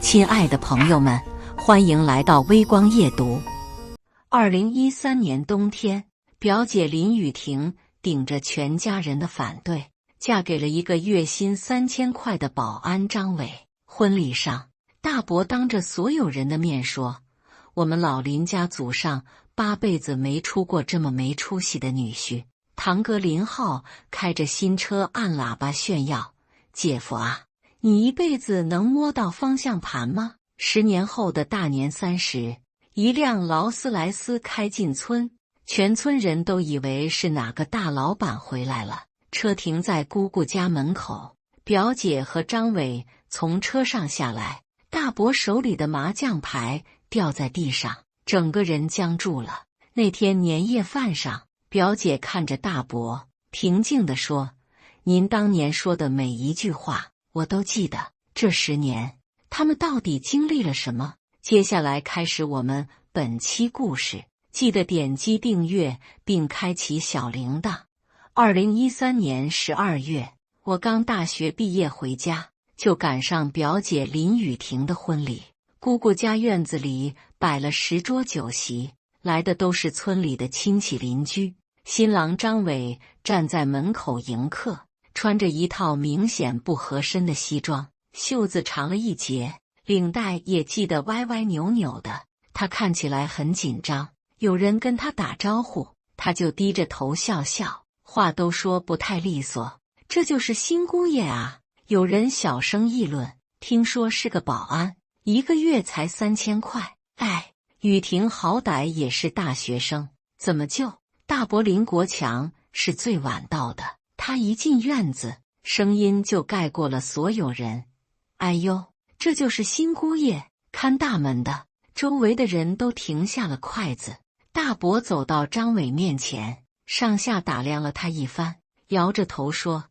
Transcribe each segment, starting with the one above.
亲爱的朋友们，欢迎来到微光夜读。2013年冬天，表姐林雨婷顶着全家人的反对，嫁给了一个月薪3000块的保安张伟。婚礼上，大伯当着所有人的面说：“我们老林家祖上8辈子没出过这么没出息的女婿。”堂哥林浩开着新车按喇叭炫耀：“姐夫啊，你一辈子能摸到方向盘吗？”10年后的大年30，一辆劳斯莱斯开进村，全村人都以为是哪个大老板回来了。车停在姑姑家门口，表姐和张伟从车上下来，大伯手里的麻将牌掉在地上，整个人僵住了。那天年夜饭上，表姐看着大伯，平静地说：“您当年说的每一句话，我都记得。这10年，他们到底经历了什么？”接下来开始我们本期故事，记得点击订阅并开启小铃铛。2013年12月，我刚大学毕业回家，就赶上表姐林雨婷的婚礼。姑姑家院子里摆了10桌酒席，来的都是村里的亲戚邻居。新郎张伟站在门口迎客，穿着一套明显不合身的西装，袖子长了一截，领带也系得歪歪扭扭的，他看起来很紧张。有人跟他打招呼，他就低着头笑笑，话都说不太利索。这就是新姑爷啊！有人小声议论，听说是个保安，1个月才3000块。哎，雨婷好歹也是大学生，怎么就……大伯林国强是最晚到的，他一进院子，声音就盖过了所有人：“哎呦，这就是新姑爷，看大门的。”周围的人都停下了筷子。大伯走到张伟面前，上下打量了他一番，摇着头说：“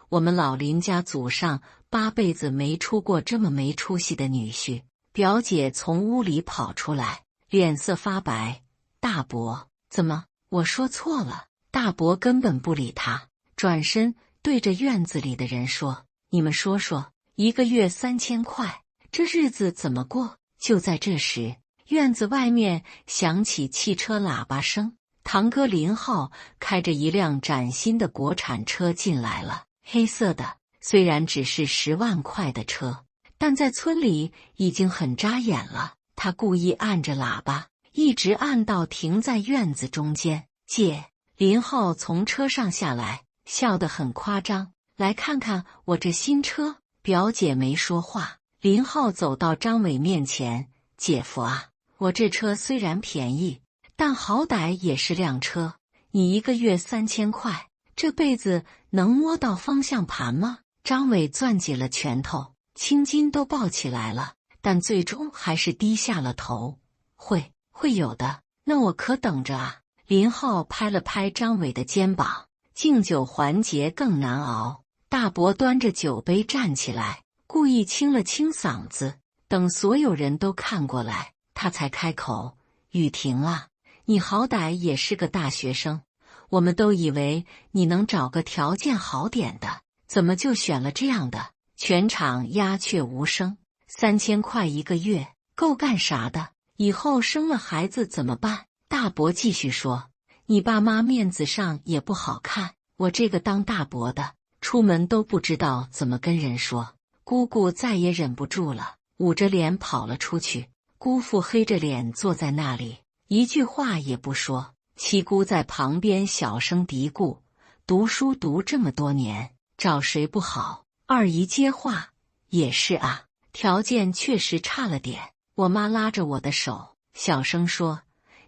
我们老林家祖上8辈子没出过这么没出息的女婿。”表姐从屋里跑出来，脸色发白：“大伯，怎么？我说错了？”大伯根本不理他，转身对着院子里的人说：“你们说说，1个月3000块，这日子怎么过？”就在这时，院子外面响起汽车喇叭声，堂哥林浩开着一辆崭新的国产车进来了，黑色的。虽然只是10万块的车，但在村里已经很扎眼了。他故意按着喇叭，一直按到停在院子中间。姐，林浩从车上下来，笑得很夸张：“来看看我这新车。”表姐没说话。林浩走到张伟面前：“姐夫啊，我这车虽然便宜，但好歹也是辆车。你1个月3000块，这辈子能摸到方向盘吗？”张伟攥紧了拳头，青筋都抱起来了，但最终还是低下了头。会有的，那我可等着啊！林浩拍了拍张伟的肩膀：“敬酒环节更难熬。”大伯端着酒杯站起来，故意清了清嗓子，等所有人都看过来，他才开口：“雨婷啊，你好歹也是个大学生，我们都以为你能找个条件好点的，怎么就选了这样的？”全场鸦雀无声。3000块1个月，够干啥的？以后生了孩子怎么办？大伯继续说：“你爸妈面子上也不好看，我这个当大伯的，出门都不知道怎么跟人说。”姑姑再也忍不住了，捂着脸跑了出去。姑父黑着脸坐在那里，一句话也不说。七姑在旁边小声嘀咕：“读书读这么多年，找谁不好？”二姨接话：“也是啊，条件确实差了点。”我妈拉着我的手，小声说：“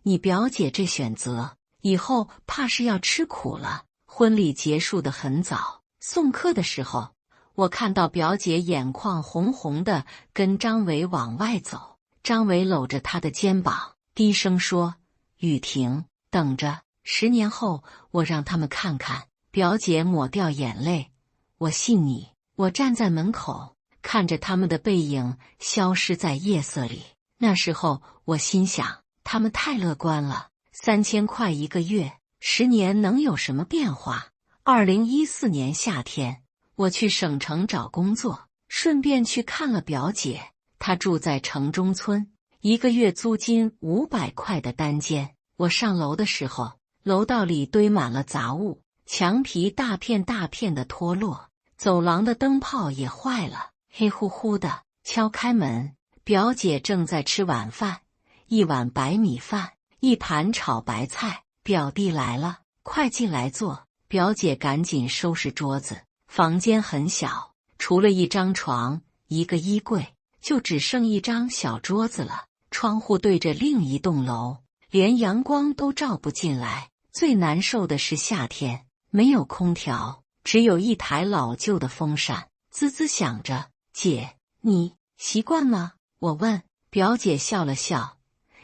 你表姐这选择，以后怕是要吃苦了。”婚礼结束得很早，送客的时候，我看到表姐眼眶红红的，跟张伟往外走。张伟搂着她的肩膀，低声说：“雨婷，等着，10年后我让他们看看。”表姐抹掉眼泪：“我信你。”我站在门口，看着他们的背影消失在夜色里。那时候我心想，他们太乐观了，3000块1个月，10年能有什么变化？2014年夏天，我去省城找工作，顺便去看了表姐。他住在城中村，一个月租金500块的单间。我上楼的时候，楼道里堆满了杂物，墙皮大片大片的脱落，走廊的灯泡也坏了，黑乎乎的。敲开门，表姐正在吃晚饭，一碗白米饭，一盘炒白菜。表弟来了，快进来坐。表姐赶紧收拾桌子。房间很小，除了一张床，一个衣柜，就只剩一张小桌子了。窗户对着另一栋楼，连阳光都照不进来。最难受的是夏天，没有空调，只有一台老旧的风扇，滋滋响着。姐，你习惯吗？我问。表姐笑了笑，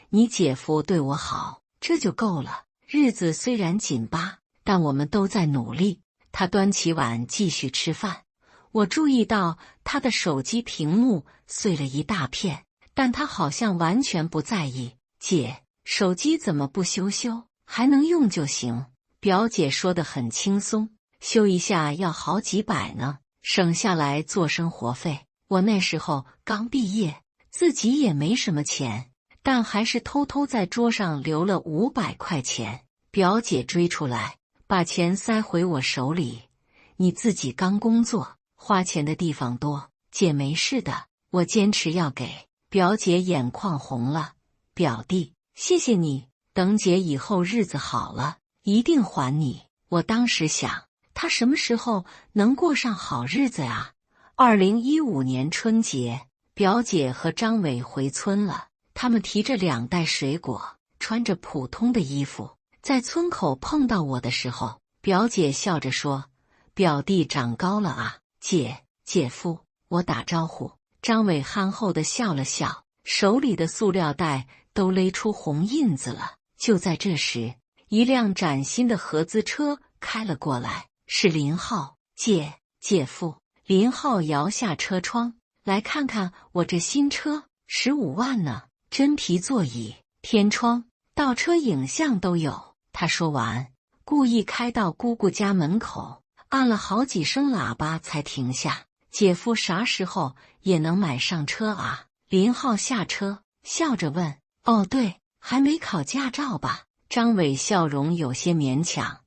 你姐夫对我好，这就够了。日子虽然紧巴，但我们都在努力。他端起碗继续吃饭。我注意到他的手机屏幕碎了一大片，但他好像完全不在意。姐，手机怎么不修修？还能用就行。表姐说得很轻松，修一下要好几百呢，省下来做生活费。我那时候刚毕业，自己也没什么钱，但还是偷偷在桌上留了500块钱。表姐追出来，把钱塞回我手里。你自己刚工作，花钱的地方多，姐没事的，我坚持要给。表姐眼眶红了。表弟，谢谢你，等姐以后日子好了，一定还你。我当时想，他什么时候能过上好日子啊？2015年春节，表姐和张伟回村了，他们提着2袋水果，穿着普通的衣服，在村口碰到我的时候，表姐笑着说：“表弟长高了啊。”姐，姐夫，我打招呼。张伟憨厚地笑了笑，手里的塑料袋都勒出红印子了。就在这时，一辆崭新的合资车开了过来，是林浩。姐，姐夫。林浩摇下车窗，来看看我这新车，15万呢，真皮座椅，天窗，倒车影像都有。他说完，故意开到姑姑家门口，按了好几声喇叭才停下。姐夫啥时候也能买上车啊？林浩下车，笑着问。哦对，还没考驾照吧？张伟笑容有些勉强。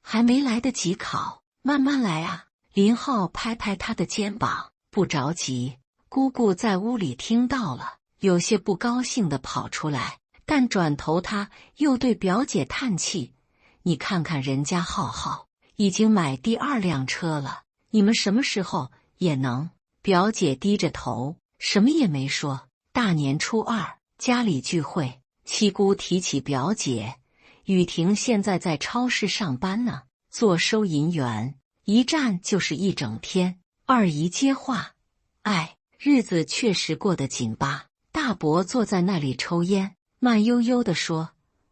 还没来得及考，慢慢来啊。林浩拍拍他的肩膀，不着急。姑姑在屋里听到了，有些不高兴地跑出来，但转头他又对表姐叹气：“你看看人家浩浩已经买第2辆车了，你们什么时候也能？”表姐低着头，什么也没说。大年初2，家里聚会，七姑提起表姐，雨婷现在在超市上班呢，做收银员。一站就是一整天。二姨接话：“哎，日子确实过得紧巴。”大伯坐在那里抽烟，慢悠悠地说：“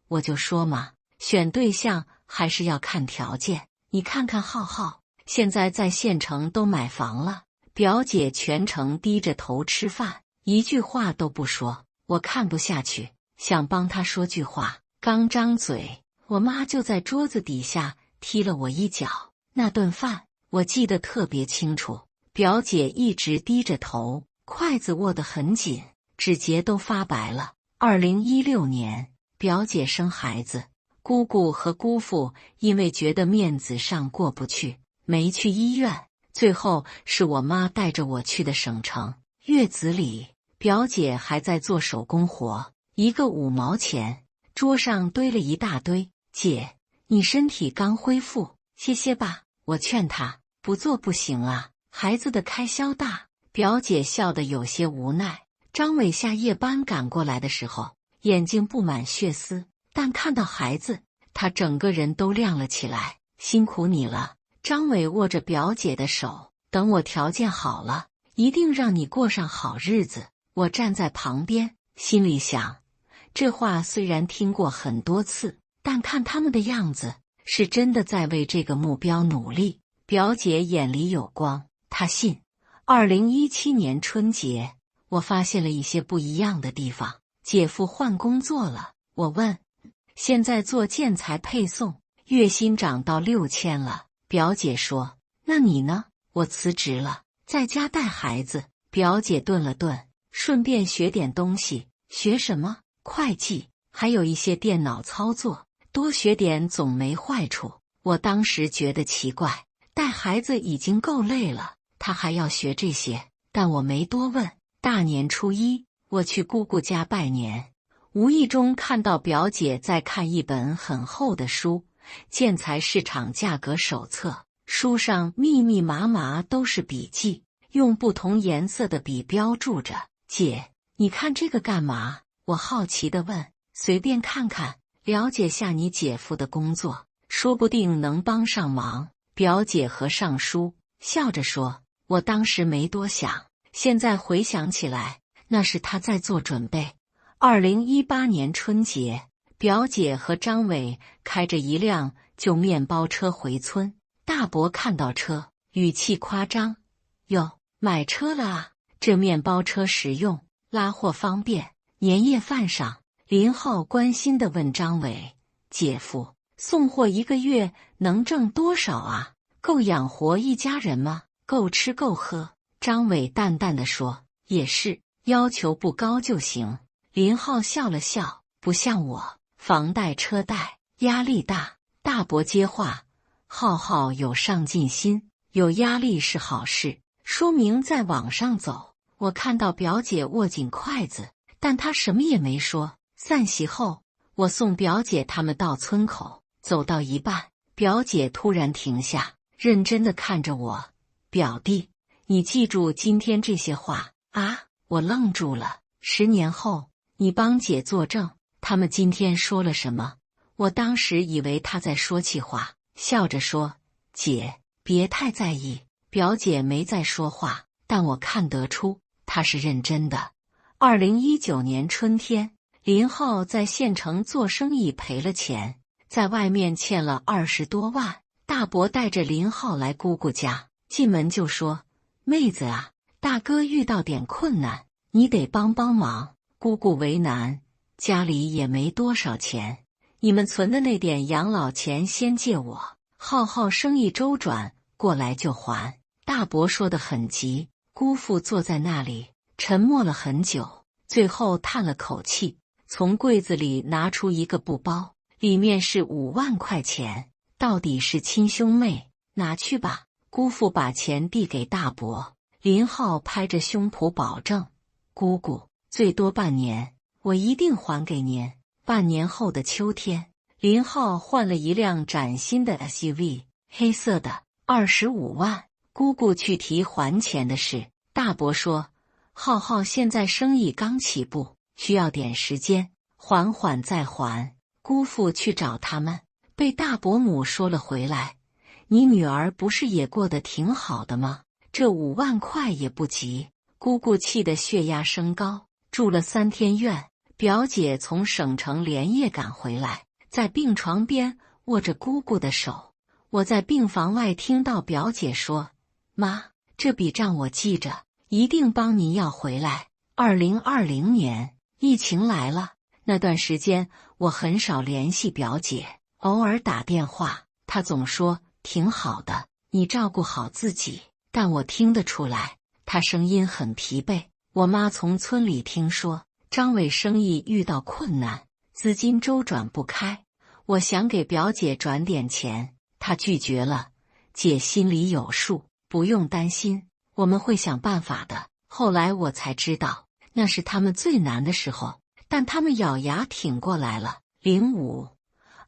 我就说嘛，选对象还是要看条件。你看看浩浩，现在在县城都买房了。”表姐全程低着头吃饭，一句话都不说。我看不下去，想帮她说句话，刚张嘴，我妈就在桌子底下踢了我一脚。那顿饭我记得特别清楚，表姐一直低着头，筷子握得很紧，指节都发白了。2016年，表姐生孩子，姑姑和姑父因为觉得面子上过不去，没去医院，最后是我妈带着我去的省城。月子里，表姐还在做手工活，一个5毛钱，桌上堆了一大堆。姐，你身体刚恢复，歇歇吧。我劝她，不做不行啊，孩子的开销大。表姐笑得有些无奈。张伟下夜班赶过来的时候，眼睛布满血丝，但看到孩子，他整个人都亮了起来。辛苦你了。张伟握着表姐的手，等我条件好了，一定让你过上好日子。我站在旁边，心里想，这话虽然听过很多次，但看他们的样子，是真的在为这个目标努力。表姐眼里有光，她信。2017年春节，我发现了一些不一样的地方。姐夫换工作了，我问，现在做建材配送，月薪涨到6000了。表姐说，那你呢？我辞职了，在家带孩子。表姐顿了顿，顺便学点东西。学什么？会计，还有一些电脑操作，多学点总没坏处。我当时觉得奇怪，带孩子已经够累了，他还要学这些，但我没多问。大年初一，我去姑姑家拜年，无意中看到表姐在看一本很厚的书，建材市场价格手册，书上密密麻麻都是笔记，用不同颜色的笔标注着。姐，你看这个干嘛？我好奇地问。随便看看，了解下你姐夫的工作，说不定能帮上忙。表姐合上书，笑着说。我当时没多想，现在回想起来，那是她在做准备。2018年春节，表姐和张伟开着一辆旧面包车回村。大伯看到车，语气夸张：“哟，买车了啊！这面包车实用，拉货方便，年夜饭上。”林浩关心地问张伟：“姐夫，送货一个月能挣多少啊？够养活一家人吗？够吃够喝？”张伟淡淡地说：“也是，要求不高就行。”林浩笑了笑：“不像我，房贷车贷，压力大。”大伯接话：“浩浩有上进心，有压力是好事，说明在往上走。”我看到表姐握紧筷子，但她什么也没说。散席后，我送表姐他们到村口，走到一半，表姐突然停下，认真地看着我：“表弟，你记住今天这些话啊！”我愣住了。10年后，你帮姐作证，他们今天说了什么？我当时以为他在说气话，笑着说：“姐，别太在意。”表姐没再说话，但我看得出她是认真的。2019年春天，林浩在县城做生意赔了钱，在外面欠了20多万。大伯带着林浩来姑姑家，进门就说：“妹子啊，大哥遇到点困难，你得帮帮忙。”姑姑为难，家里也没多少钱，你们存的那点养老钱先借我，浩浩生意周转过来就还。大伯说得很急，姑父坐在那里沉默了很久，最后叹了口气，从柜子里拿出一个布包，里面是5万块钱。到底是亲兄妹，拿去吧。姑父把钱递给大伯，林浩拍着胸脯保证：“姑姑，最多半年，我一定还给您。”半年后的秋天，林浩换了一辆崭新的 SUV， 黑色的，25万。姑姑去提还钱的事，大伯说：“浩浩现在生意刚起步，需要点时间，缓缓再还。”姑父去找他们，被大伯母说了回来：“你女儿不是也过得挺好的吗？这5万块也不急。”姑姑气得血压升高，住了3天院。表姐从省城连夜赶回来，在病床边握着姑姑的手。我在病房外听到表姐说：“妈，这笔账我记着，一定帮您要回来。”2020年，疫情来了，那段时间我很少联系表姐，偶尔打电话，她总说挺好的，你照顾好自己。但我听得出来，她声音很疲惫。我妈从村里听说张伟生意遇到困难，资金周转不开，我想给表姐转点钱，她拒绝了。姐心里有数，不用担心，我们会想办法的。后来我才知道，那是他们最难的时候，但他们咬牙挺过来了。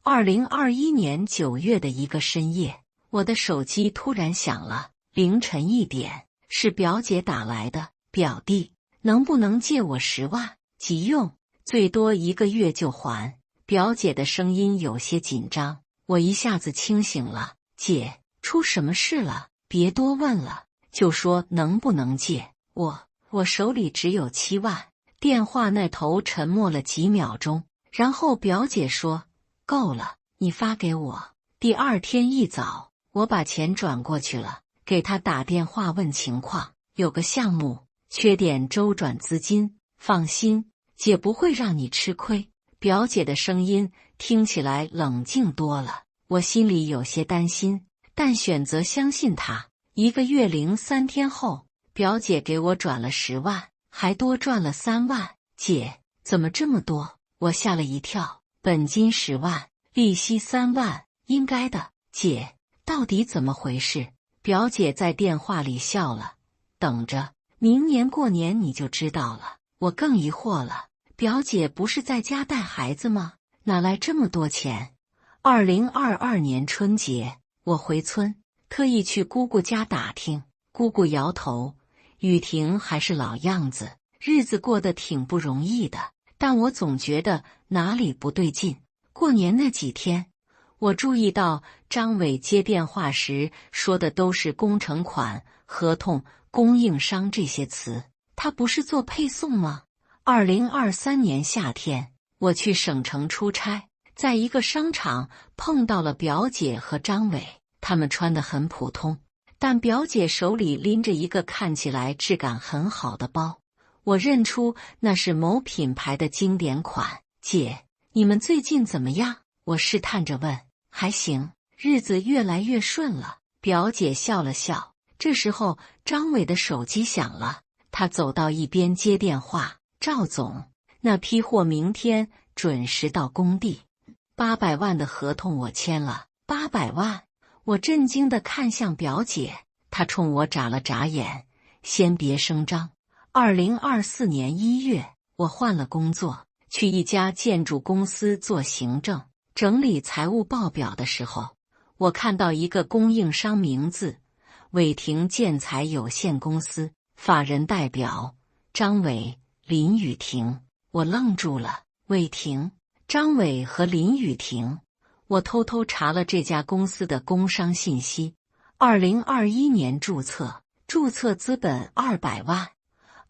2021年9月的一个深夜，我的手机突然响了，凌晨1点，是表姐打来的：“表弟，能不能借我10万？急用，最多1个月就还。”表姐的声音有些紧张，我一下子清醒了：“姐，出什么事了？别多问了，就说能不能借。我手里只有7万。”电话那头沉默了几秒钟，然后表姐说：“够了，你发给我。”第2天一早，我把钱转过去了，给她打电话问情况，有个项目缺点周转资金，放心，姐不会让你吃亏。表姐的声音听起来冷静多了，我心里有些担心，但选择相信她。1个月03天后，表姐给我转了10万，还多赚了3万。姐，怎么这么多？我吓了一跳。本金10万，利息3万，应该的。姐，到底怎么回事？表姐在电话里笑了。等着，明年过年你就知道了。我更疑惑了，表姐不是在家带孩子吗？哪来这么多钱？2022年春节，我回村，特意去姑姑家打听，姑姑摇头，雨婷还是老样子，日子过得挺不容易的，但我总觉得哪里不对劲。过年那几天，我注意到张伟接电话时说的都是工程款、合同、供应商这些词，他不是做配送吗？2023年夏天，我去省城出差，在一个商场碰到了表姐和张伟，他们穿得很普通，但表姐手里拎着一个看起来质感很好的包，我认出那是某品牌的经典款。姐，你们最近怎么样？我试探着问。还行，日子越来越顺了。表姐笑了笑。这时候，张伟的手机响了，他走到一边接电话。赵总，那批货明天准时到工地，800万的合同我签了。800万？我震惊地看向表姐，她冲我眨了眨眼。先别声张。2024年1月，我换了工作，去一家建筑公司做行政，整理财务报表的时候，我看到一个供应商名字：伟霆建材有限公司，法人代表张伟、林雨婷。我愣住了。伟霆、张伟和林雨婷。我偷偷查了这家公司的工商信息：2021年注册，注册资本200万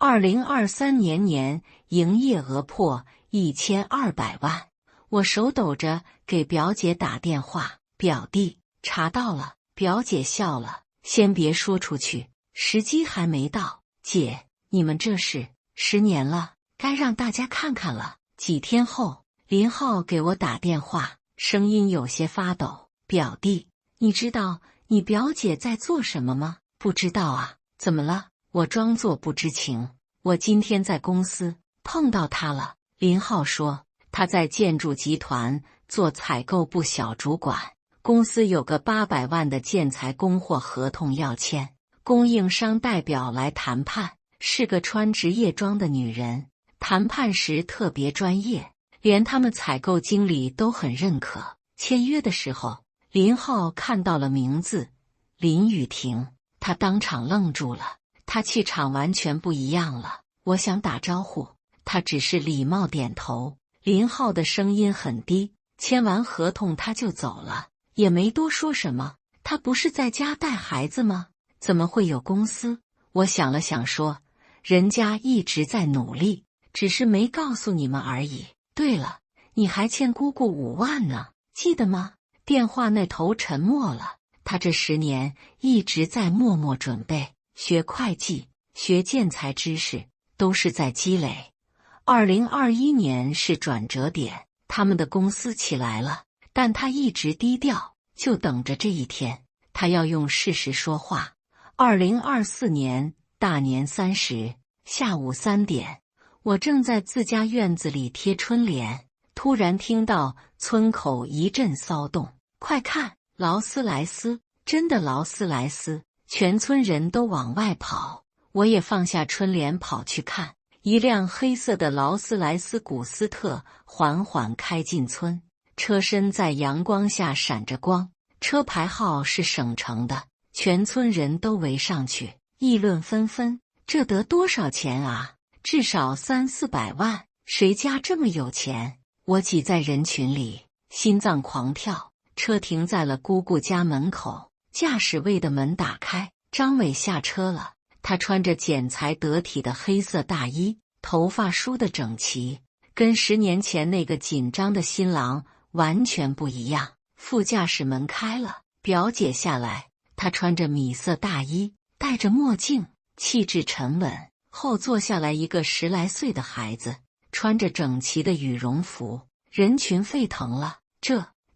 ，2023年营业额破1200万。我手抖着给表姐打电话。表弟，查到了。表姐笑了。先别说出去，时机还没到。姐，你们这是10年了，该让大家看看了。几天后，林浩给我打电话，声音有些发抖。表弟，你知道你表姐在做什么吗？不知道啊。怎么了？我装作不知情。我今天在公司碰到她了。林浩说，他在建筑集团做采购部小主管，公司有个800万的建材供货合同要签，供应商代表来谈判，是个穿职业装的女人，谈判时特别专业，连他们采购经理都很认可。签约的时候，林浩看到了名字林雨婷，他当场愣住了，他气场完全不一样了。我想打招呼，他只是礼貌点头。林浩的声音很低，签完合同他就走了，也没多说什么。他不是在家带孩子吗？怎么会有公司？我想了想说，人家一直在努力，只是没告诉你们而已。对了，你还欠姑姑5万呢，记得吗？电话那头沉默了。他这10年一直在默默准备，学会计，学建材知识，都是在积累。2021年是转折点，他们的公司起来了，但他一直低调，就等着这一天。他要用事实说话。2024年大年30下午3点，我正在自家院子里贴春联，突然听到村口一阵骚动。快看，劳斯莱斯！真的劳斯莱斯！全村人都往外跑，我也放下春联跑去看。一辆黑色的劳斯莱斯古斯特缓缓开进村，车身在阳光下闪着光，车牌号是省城的。全村人都围上去，议论纷纷。这得多少钱啊？至少300-400万，谁家这么有钱？我挤在人群里，心脏狂跳。车停在了姑姑家门口，驾驶位的门打开，张伟下车了。他穿着剪裁得体的黑色大衣，头发梳得整齐，跟10年前那个紧张的新郎完全不一样。副驾驶门开了，表姐下来，她穿着米色大衣，戴着墨镜，气质沉稳。后坐下来一个10来岁的孩子，穿着整齐的羽绒服。人群沸腾了。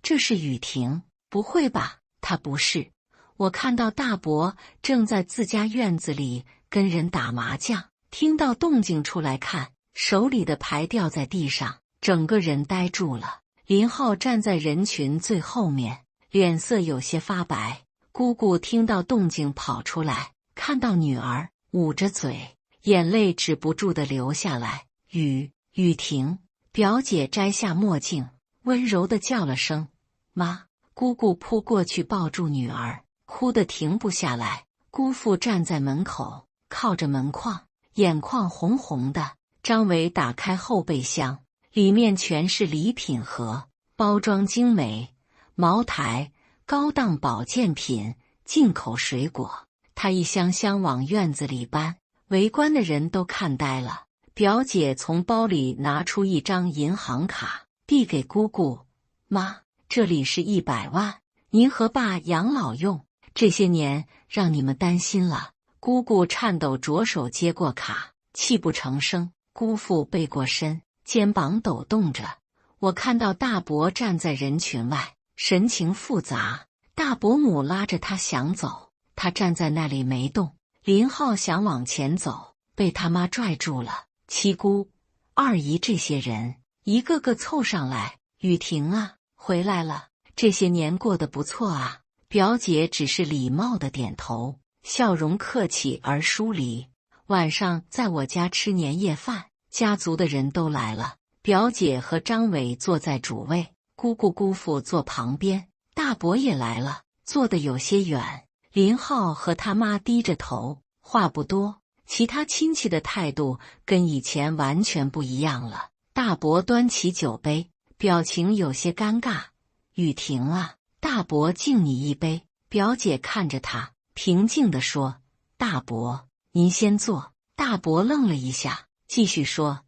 这是雨婷？不会吧，她不是。我看到大伯正在自家院子里跟人打麻将，听到动静出来看，手里的牌掉在地上，整个人呆住了。林浩站在人群最后面，脸色有些发白。姑姑听到动静跑出来，看到女儿，捂着嘴，眼泪止不住地流下来。雨婷，表姐摘下墨镜，温柔地叫了声妈。姑姑扑过去抱住女儿，哭得停不下来。姑父站在门口，靠着门框，眼眶红红的。张伟打开后备箱，里面全是礼品盒，包装精美，茅台、高档保健品、进口水果。他一箱箱往院子里搬，围观的人都看呆了。表姐从包里拿出一张银行卡，递给姑姑：“妈，这里是100万，您和爸养老用，这些年让你们担心了。”姑姑颤抖着手接过卡，泣不成声。姑父背过身，肩膀抖动着。我看到大伯站在人群外，神情复杂。大伯母拉着他想走，他站在那里没动。林浩想往前走，被他妈拽住了。七姑、二姨这些人一个个凑上来：“雨婷啊，回来了，这些年过得不错啊。”表姐只是礼貌的点头，笑容客气而疏离。晚上在我家吃年夜饭，家族的人都来了。表姐和张伟坐在主位，姑姑姑父坐旁边，大伯也来了，坐得有些远。林浩和他妈低着头，话不多。其他亲戚的态度跟以前完全不一样了。大伯端起酒杯，表情有些尴尬：“雨婷啊，大伯敬你一杯。”表姐看着他，平静地说：“大伯，您先坐。”大伯愣了一下，继续说：“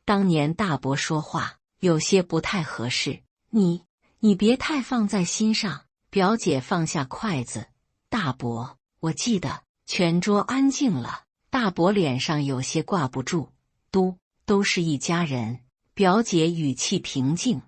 当年大伯说话有些不太合适，你别太放在心上。”表姐放下筷子：“大伯，我记得。”全桌安静了。大伯脸上有些挂不住，都是一家人。表姐语气平静：“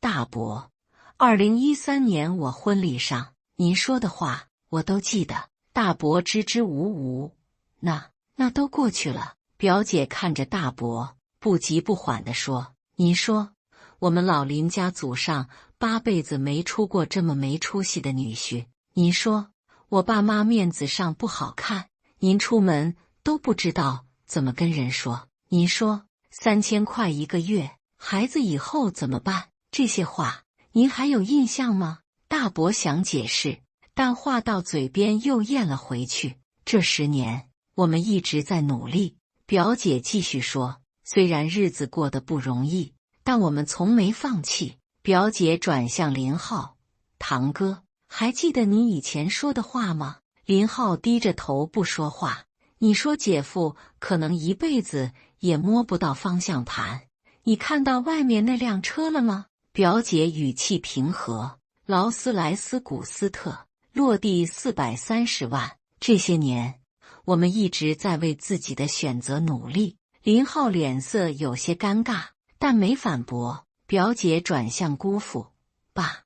大伯，2013年我婚礼上您说的话我都记得。”大伯支支吾吾：“那都过去了。”表姐看着大伯，不急不缓地说：“您说，我们老林家祖上8辈子没出过这么没出息的女婿。您说，我爸妈面子上不好看，您出门都不知道怎么跟人说。您说3000块1个月，孩子以后怎么办？这些话您还有印象吗？”大伯想解释，但话到嘴边又咽了回去。这10年，我们一直在努力。表姐继续说：“虽然日子过得不容易，但我们从没放弃。”表姐转向林浩：“堂哥，还记得你以前说的话吗？”林浩低着头不说话。“你说姐夫可能一辈子也摸不到方向盘。你看到外面那辆车了吗？”表姐语气平和：“劳斯莱斯古斯特，落地430万。这些年，我们一直在为自己的选择努力。”林浩脸色有些尴尬，但没反驳。表姐转向姑父：“爸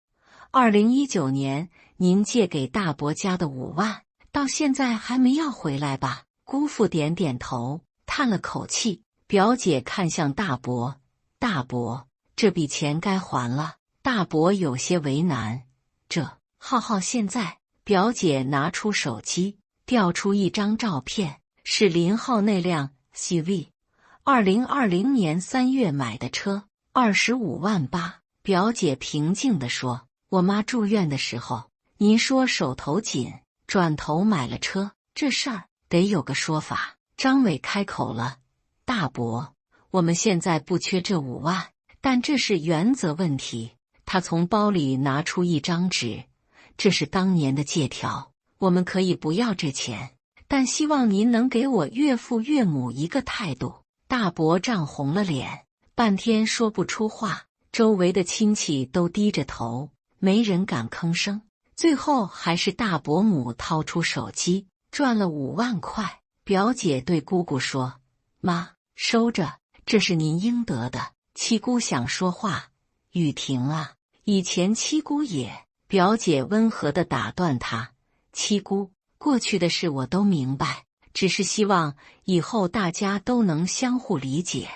，2019年您借给大伯家的5万，到现在还没要回来吧？”姑父点点头，叹了口气。表姐看向大伯：“大伯，这笔钱该还了。”大伯有些为难：“浩浩现在……”表姐拿出手机，调出一张照片，是林浩那辆 CV，2020年3月买的车，25万8。表姐平静地说：“我妈住院的时候，您说手头紧，转头买了车，这事儿得有个说法。”张伟开口了：“大伯，我们现在不缺这5万，但这是原则问题。”他从包里拿出一张纸：“这是当年的借条，我们可以不要这钱，但希望您能给我岳父岳母一个态度。”大伯涨红了脸，半天说不出话。周围的亲戚都低着头，没人敢吭声。最后还是大伯母掏出手机，赚了5万块。表姐对姑姑说：“妈，收着，这是您应得的。”七姑想说话：“雨婷啊，以前七姑也……”表姐温和地打断她：“七姑，过去的事我都明白，只是希望以后大家都能相互理解。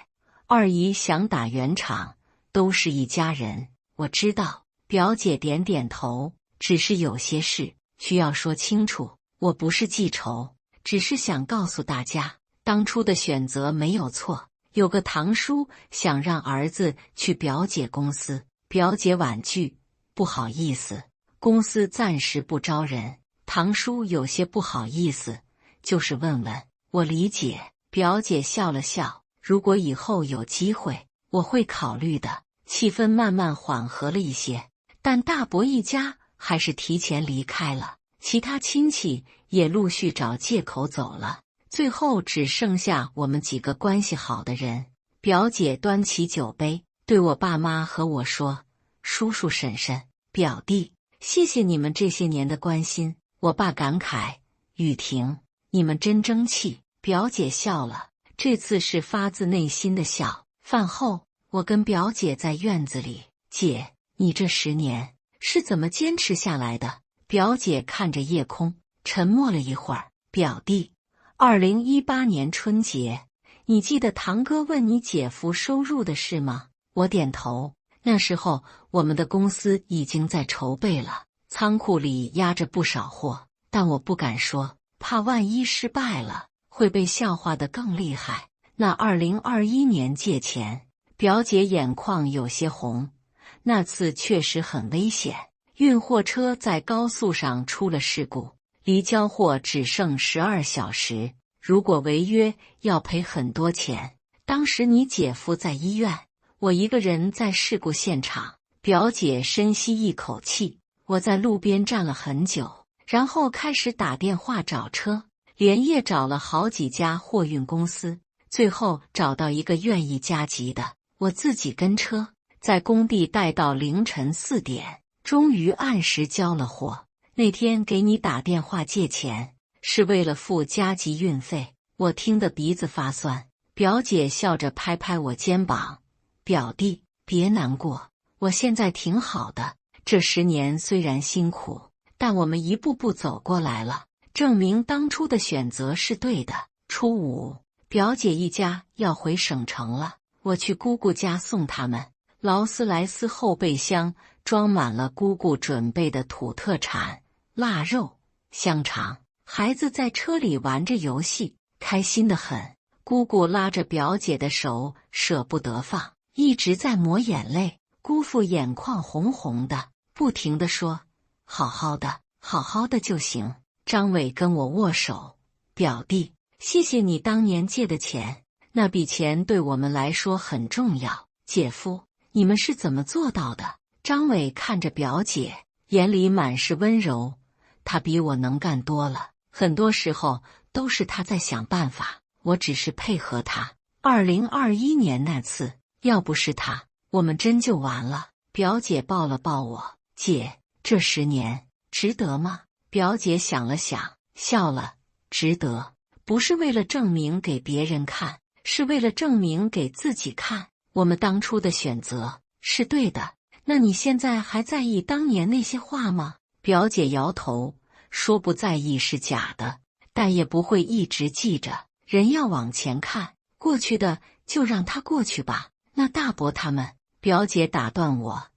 二姨想打圆场，都是一家人。我知道，表姐点点头，只是有些事需要说清楚。我不是记仇，只是想告诉大家，当初的选择没有错。有个堂叔想让儿子去表姐公司，表姐婉拒，不好意思，公司暂时不招人。堂叔有些不好意思，就是问问。我理解。表姐笑了笑，如果以后有机会，我会考虑的。气氛慢慢缓和了一些，但大伯一家还是提前离开了，其他亲戚也陆续找借口走了，最后只剩下我们几个关系好的人。表姐端起酒杯，对我爸妈和我说：“叔叔婶婶，表弟，谢谢你们这些年的关心。”我爸感慨：“雨婷，你们真争气。”表姐笑了，这次是发自内心的笑。饭后，我跟表姐在院子里，姐，你这10年是怎么坚持下来的？表姐看着夜空，沉默了一会儿。表弟，2018年春节，你记得堂哥问你姐夫收入的事吗？我点头。那时候我们的公司已经在筹备了，仓库里压着不少货，但我不敢说，怕万一失败了，会被笑话得更厉害。那2021年借钱，表姐眼眶有些红。那次确实很危险，运货车在高速上出了事故，离交货只剩12小时，如果违约要赔很多钱。当时你姐夫在医院，我一个人在事故现场。表姐深吸一口气，我在路边站了很久，然后开始打电话找车，连夜找了好几家货运公司，最后找到一个愿意加急的，我自己跟车，在工地待到凌晨4点，终于按时交了货。那天给你打电话借钱，是为了付加急运费。我听得鼻子发酸。表姐笑着拍拍我肩膀：“表弟，别难过，我现在挺好的。这10年虽然辛苦，但我们一步步走过来了，证明当初的选择是对的。”初5，表姐一家要回省城了，我去姑姑家送他们。劳斯莱斯后备箱装满了姑姑准备的土特产，腊肉、香肠。孩子在车里玩着游戏，开心得很。姑姑拉着表姐的手，舍不得放，一直在抹眼泪。姑父眼眶红红的，不停地说：“好好的，好好的就行。”张伟跟我握手：“表弟，谢谢你当年借的钱，那笔钱对我们来说很重要。姐夫，你们是怎么做到的？”张伟看着表姐，眼里满是温柔。他比我能干多了，很多时候都是他在想办法，我只是配合他。2021年那次，要不是他，我们真就完了。表姐抱了抱我：“姐，这10年值得吗？”表姐想了想，笑了：“值得。不是为了证明给别人看，是为了证明给自己看。我们当初的选择是对的。那你现在还在意当年那些话吗？”表姐摇头，说不在意是假的，但也不会一直记着。人要往前看，过去的就让它过去吧。那大伯他们，表姐打断我：“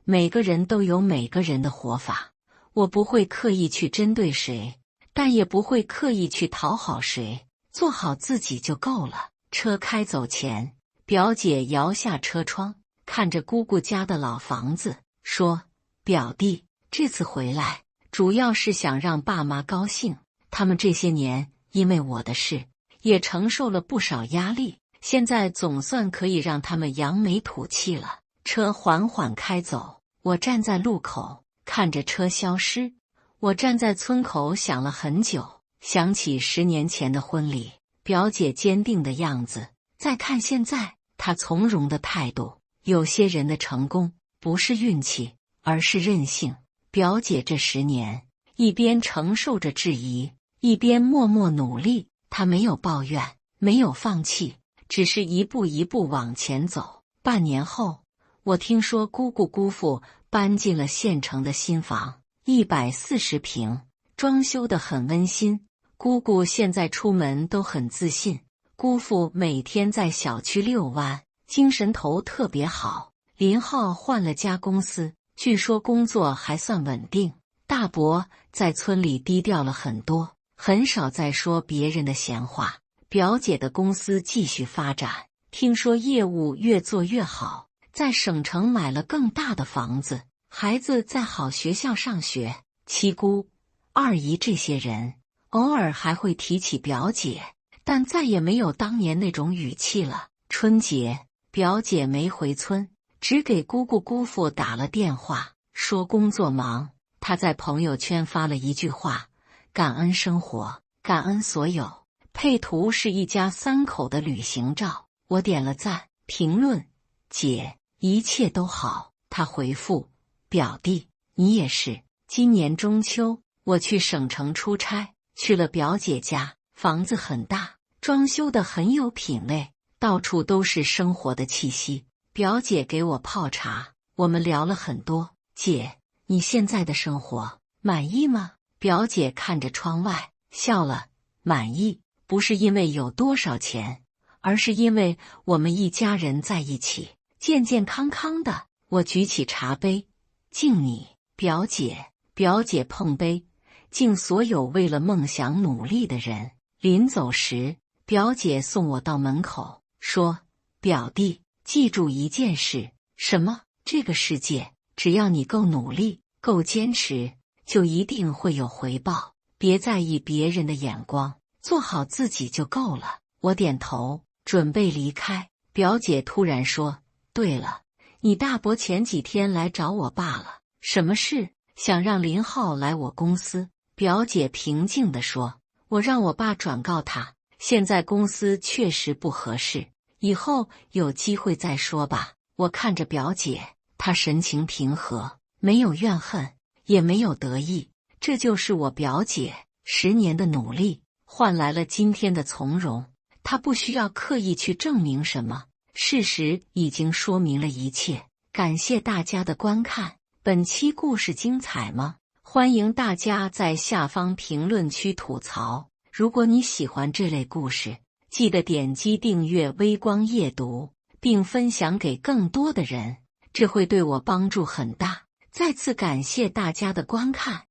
每个人都有每个人的活法，我不会刻意去针对谁，但也不会刻意去讨好谁，做好自己就够了。”车开走前，表姐摇下车窗，看着姑姑家的老房子，说：“表弟，这次回来主要是想让爸妈高兴，他们这些年因为我的事也承受了不少压力，现在总算可以让他们扬眉吐气了。”车缓缓开走，我站在路口看着车消失。我站在村口想了很久，想起10年前的婚礼，表姐坚定的样子，再看现在她从容的态度。有些人的成功不是运气，而是韧性。表姐这10年一边承受着质疑，一边默默努力。她没有抱怨，没有放弃，只是一步一步往前走。半年后，我听说姑姑姑父搬进了县城的新房，140平，装修得很温馨。姑姑现在出门都很自信，姑父每天在小区遛弯，精神头特别好。林浩换了家公司，据说工作还算稳定。大伯在村里低调了很多，很少再说别人的闲话。表姐的公司继续发展，听说业务越做越好，在省城买了更大的房子，孩子在好学校上学。七姑、二姨这些人偶尔还会提起表姐，但再也没有当年那种语气了。春节，表姐没回村，只给姑姑姑父打了电话，说工作忙。她在朋友圈发了一句话：感恩生活，感恩所有。配图是一家3口的旅行照，我点了赞，评论：姐，一切都好。她回复：表弟，你也是。今年中秋，我去省城出差，去了表姐家，房子很大，装修得很有品味，到处都是生活的气息。表姐给我泡茶，我们聊了很多。姐，你现在的生活满意吗？表姐看着窗外，笑了，满意。不是因为有多少钱，而是因为我们一家人在一起，健健康康的。我举起茶杯，敬你，表姐。表姐碰杯，敬所有为了梦想努力的人。临走时，表姐送我到门口，说：表弟，记住一件事。什么？这个世界，只要你够努力，够坚持，就一定会有回报。别在意别人的眼光，做好自己就够了。我点头，准备离开。表姐突然说：对了，你大伯前几天来找我爸了。什么事？想让林浩来我公司。表姐平静地说：我让我爸转告他，现在公司确实不合适，以后有机会再说吧。我看着表姐，她神情平和，没有怨恨，也没有得意。这就是我表姐10年的努力，换来了今天的从容。她不需要刻意去证明什么，事实已经说明了一切。感谢大家的观看。本期故事精彩吗？欢迎大家在下方评论区吐槽。如果你喜欢这类故事，记得点击订阅微光夜读，并分享给更多的人，这会对我帮助很大。再次感谢大家的观看。